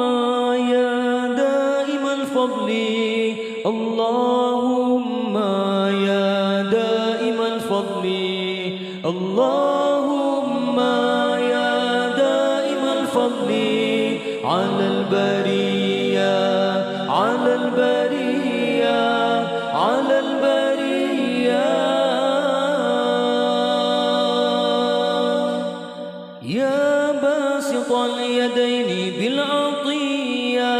يا دائم الفضل اللهم يا دائم الفضل اللهم يا دائم الفضل على البرية على البرية على البرية يا باسط اليدين بالعطية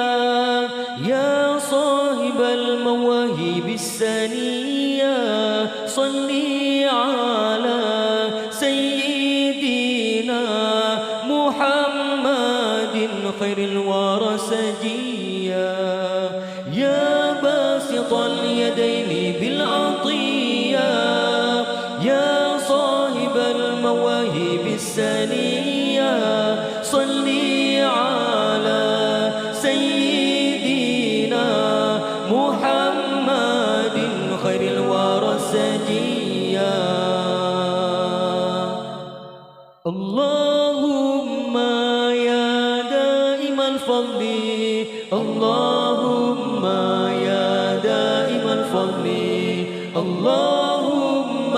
يا صاحب المواهب السنية صلي على سيدنا محمد خير الورى سجيا يا باسط اليدين بالعطية يا صاحب المواهب السنية صلي على سيدنا محمد خير الورى سجيا اللهم يا دائم الفضل اللهم يا دائم الفضل اللهم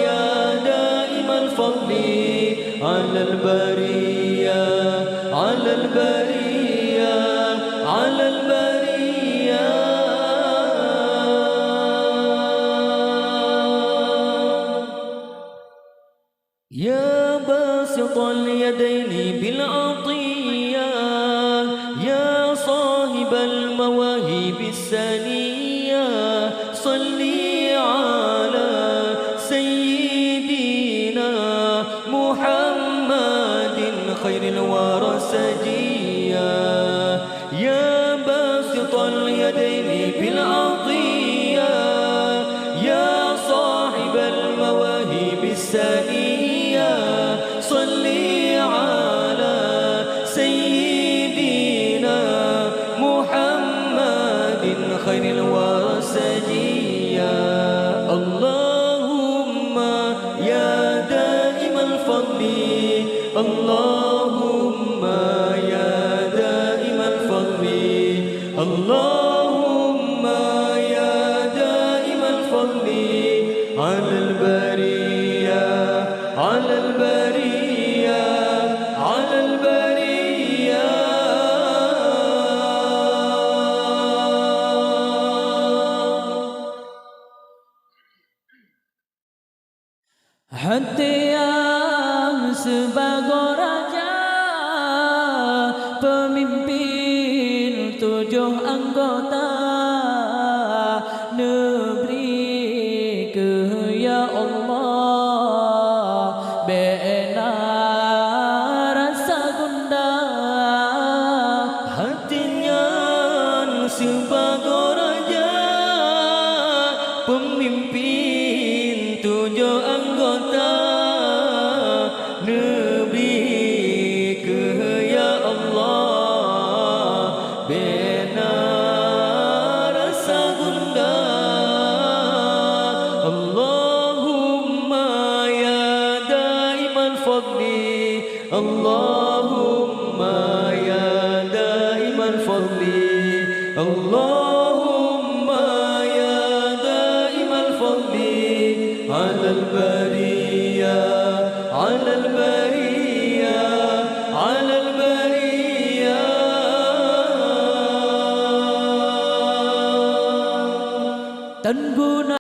يا دائم الفضل على البرية على البرية على البرية يا باسط اليدين بالعطية يا صاحب المواهب السنية صلي على سيدنا محمد خير الورى سجيا يا باسط اليدين بالعطية يا صاحب المواهب السنية صلي على سيدنا محمد خير الورى سجيا اللهم يا دائم الفضل اللهم يا دائم الفضل اللهم يا دائم الفضل على البرية على البرية على البرية hati yang sebagai raja pemimpin 7 anggota negeri ke ya Allah bina rasa gundah hatinya sebagai raja pemimpin 7 anggota negeri ke ya Allah bina rasa gundah Allahumma ya daimal fadli Allahumma ya daimal fadli Allahumma ya daimal fadli على البرية على البرية على البرية Tan guna